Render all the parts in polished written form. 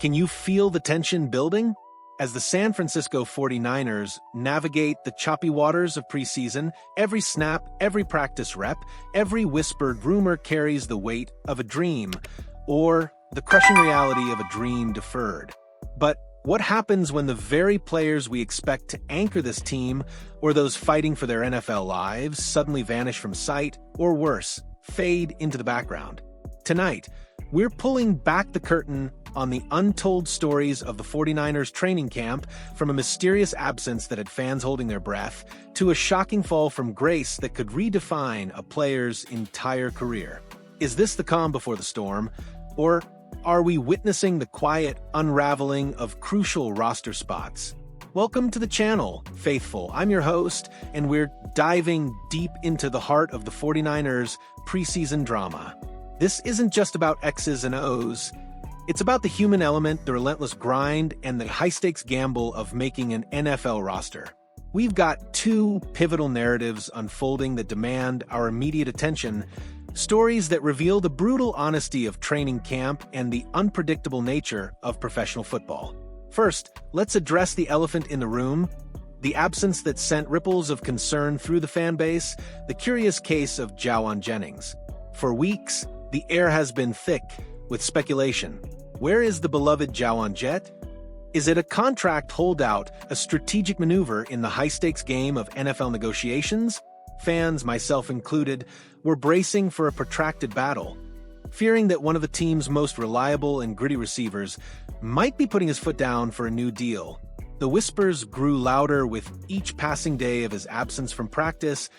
Can you feel the tension building? As the San Francisco 49ers navigate the choppy waters of preseason, every snap, every practice rep, every whispered rumor carries the weight of a dream, or the crushing reality of a dream deferred. But what happens when the very players we expect to anchor this team, or those fighting for their NFL lives, suddenly vanish from sight, or worse, fade into the background? Tonight, we're pulling back the curtain on the untold stories of the 49ers training camp, from a mysterious absence that had fans holding their breath, to a shocking fall from grace that could redefine a player's entire career. Is this the calm before the storm, or are we witnessing the quiet unraveling of crucial roster spots? Welcome to the channel, Faithful. I'm your host, and we're diving deep into the heart of the 49ers preseason drama. This isn't just about X's and O's. It's about the human element, the relentless grind, and the high-stakes gamble of making an NFL roster. We've got two pivotal narratives unfolding that demand our immediate attention, stories that reveal the brutal honesty of training camp and the unpredictable nature of professional football. First, let's address the elephant in the room, the absence that sent ripples of concern through the fan base, the curious case of Jawan Jennings. For weeks, the air has been thick with speculation. Where is the beloved Jauan Jet? Is it a contract holdout, a strategic maneuver in the high-stakes game of NFL negotiations? Fans, myself included, were bracing for a protracted battle, fearing that one of the team's most reliable and gritty receivers might be putting his foot down for a new deal. The whispers grew louder with each passing day of his absence from practice,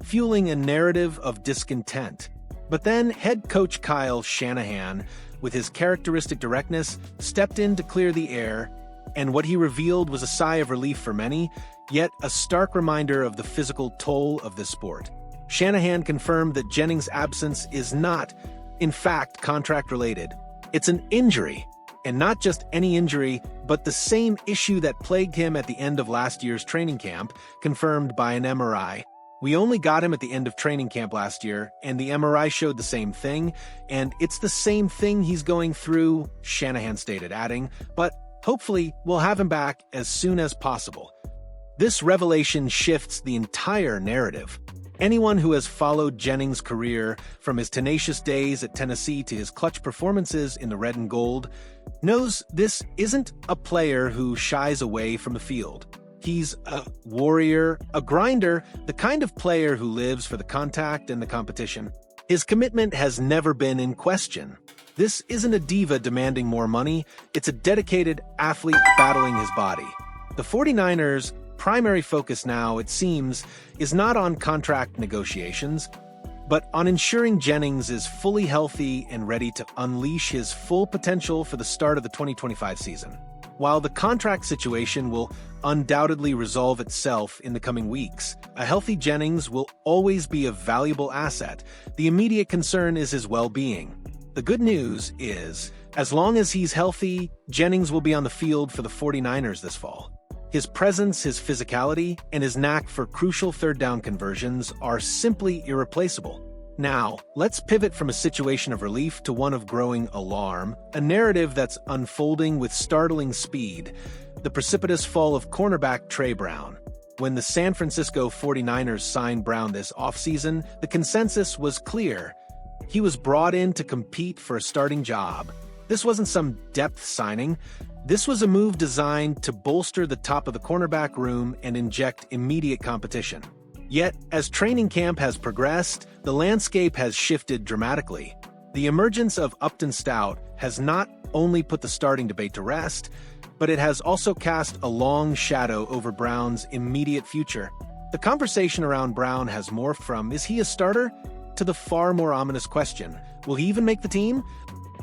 fueling a narrative of discontent. But then head coach Kyle Shanahan, with his characteristic directness, stepped in to clear the air, and what he revealed was a sigh of relief for many, yet a stark reminder of the physical toll of this sport. Shanahan confirmed that Jennings' absence is not, in fact, contract-related. It's an injury, and not just any injury, but the same issue that plagued him at the end of last year's training camp, confirmed by an MRI. We only got him at the end of training camp last year, and the MRI showed the same thing, and it's the same thing he's going through, Shanahan stated, adding, but hopefully we'll have him back as soon as possible. This revelation shifts the entire narrative. Anyone who has followed Jennings' career, from his tenacious days at Tennessee to his clutch performances in the red and gold, knows this isn't a player who shies away from the field. He's a warrior, a grinder, the kind of player who lives for the contact and the competition. His commitment has never been in question. This isn't a diva demanding more money, it's a dedicated athlete battling his body. The 49ers' primary focus now, it seems, is not on contract negotiations, but on ensuring Jennings is fully healthy and ready to unleash his full potential for the start of the 2025 season. While the contract situation will undoubtedly resolve itself in the coming weeks, a healthy Jennings will always be a valuable asset. The immediate concern is his well-being. The good news is, as long as he's healthy, Jennings will be on the field for the 49ers this fall. His presence, his physicality, and his knack for crucial third-down conversions are simply irreplaceable. Now, let's pivot from a situation of relief to one of growing alarm, a narrative that's unfolding with startling speed: the precipitous fall of cornerback Tre Brown. When the San Francisco 49ers signed Brown this offseason, the consensus was clear. He was brought in to compete for a starting job. This wasn't some depth signing. This was a move designed to bolster the top of the cornerback room and inject immediate competition. Yet, as training camp has progressed, the landscape has shifted dramatically. The emergence of Upton Stout has not only put the starting debate to rest, but it has also cast a long shadow over Brown's immediate future. The conversation around Brown has morphed from, is he a starter, to the far more ominous question, will he even make the team?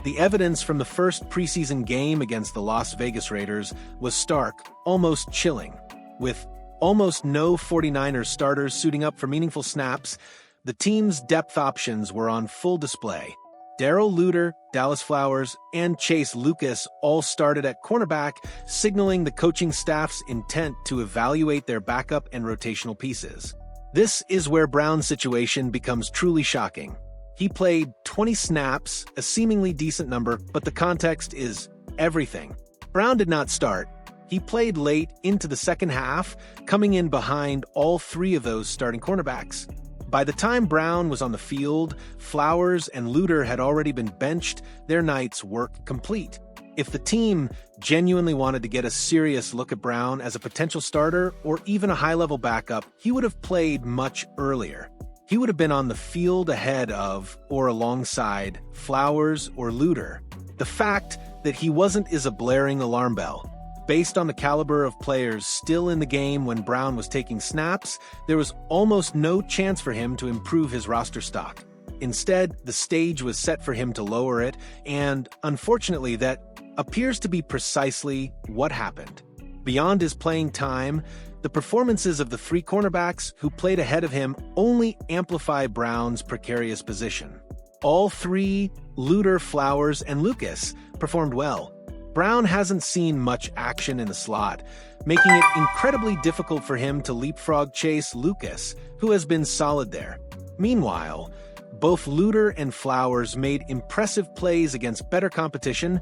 The evidence from the first preseason game against the Las Vegas Raiders was stark, almost chilling. With almost no 49ers starters suiting up for meaningful snaps, the team's depth options were on full display. Darrell Luter, Dallas Flowers, and Chase Lucas all started at cornerback, signaling the coaching staff's intent to evaluate their backup and rotational pieces. This is where Brown's situation becomes truly shocking. He played 20 snaps, a seemingly decent number, but the context is everything. Brown did not start. He played late into the second half, coming in behind all three of those starting cornerbacks. By the time Brown was on the field, Flowers and Luter had already been benched, their night's work complete. If the team genuinely wanted to get a serious look at Brown as a potential starter or even a high-level backup, he would have played much earlier. He would have been on the field ahead of or alongside Flowers or Luter. The fact that he wasn't is a blaring alarm bell. Based on the caliber of players still in the game when Brown was taking snaps, there was almost no chance for him to improve his roster stock. Instead, the stage was set for him to lower it, and unfortunately, that appears to be precisely what happened. Beyond his playing time, the performances of the three cornerbacks who played ahead of him only amplify Brown's precarious position. All three, Luter, Flowers, and Lucas, performed well. Brown hasn't seen much action in the slot, making it incredibly difficult for him to leapfrog chase Lucas, who has been solid there. Meanwhile, both Luter and Flowers made impressive plays against better competition,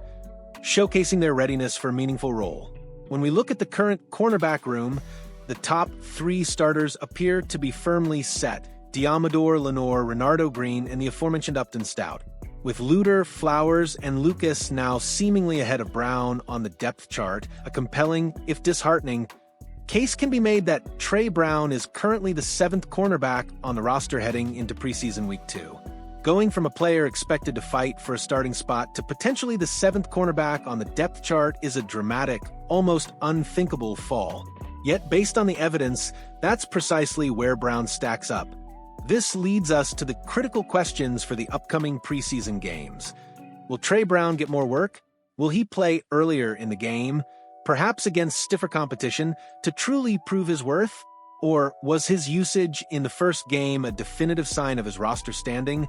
showcasing their readiness for a meaningful role. When we look at the current cornerback room, the top three starters appear to be firmly set: Diamador, Lenore, Renardo Green, and the aforementioned Upton Stout. With Luter, Flowers, and Lucas now seemingly ahead of Brown on the depth chart, a compelling, if disheartening, case can be made that Tre Brown is currently the seventh cornerback on the roster heading into preseason week 2. Going from a player expected to fight for a starting spot to potentially the seventh cornerback on the depth chart is a dramatic, almost unthinkable fall. Yet, based on the evidence, that's precisely where Brown stacks up. This leads us to the critical questions for the upcoming preseason games. Will Tre Brown get more work? Will he play earlier in the game, perhaps against stiffer competition, to truly prove his worth? Or was his usage in the first game a definitive sign of his roster standing,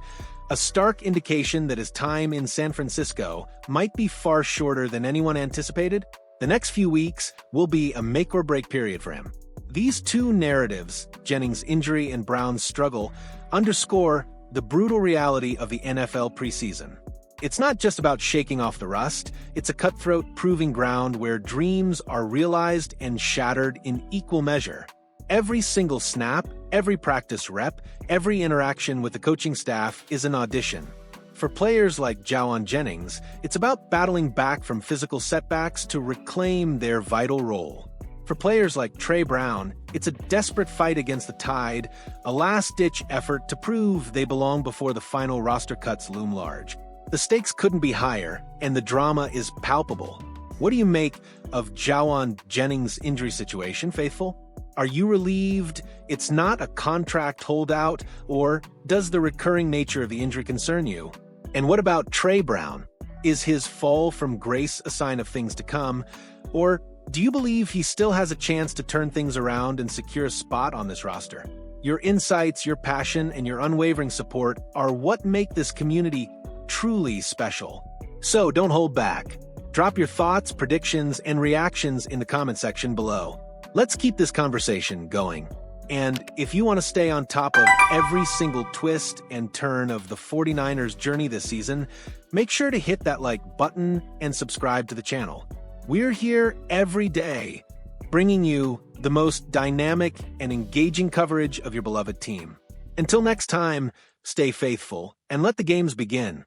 a stark indication that his time in San Francisco might be far shorter than anyone anticipated? The next few weeks will be a make-or-break period for him. These two narratives, Jennings' injury and Brown's struggle, underscore the brutal reality of the NFL preseason. It's not just about shaking off the rust, it's a cutthroat proving ground where dreams are realized and shattered in equal measure. Every single snap, every practice rep, every interaction with the coaching staff is an audition. For players like Jawan Jennings, it's about battling back from physical setbacks to reclaim their vital role. For players like Tre Brown, it's a desperate fight against the tide, a last-ditch effort to prove they belong before the final roster cuts loom large. The stakes couldn't be higher, and the drama is palpable. What do you make of Jawan Jennings' injury situation, Faithful? Are you relieved it's not a contract holdout, or does the recurring nature of the injury concern you? And what about Tre Brown? Is his fall from grace a sign of things to come, or do you believe he still has a chance to turn things around and secure a spot on this roster? Your insights, your passion, and your unwavering support are what make this community truly special. So don't hold back. Drop your thoughts, predictions, and reactions in the comment section below. Let's keep this conversation going. And if you want to stay on top of every single twist and turn of the 49ers journey this season, make sure to hit that like button and subscribe to the channel. We're here every day, bringing you the most dynamic and engaging coverage of your beloved team. Until next time, stay faithful and let the games begin.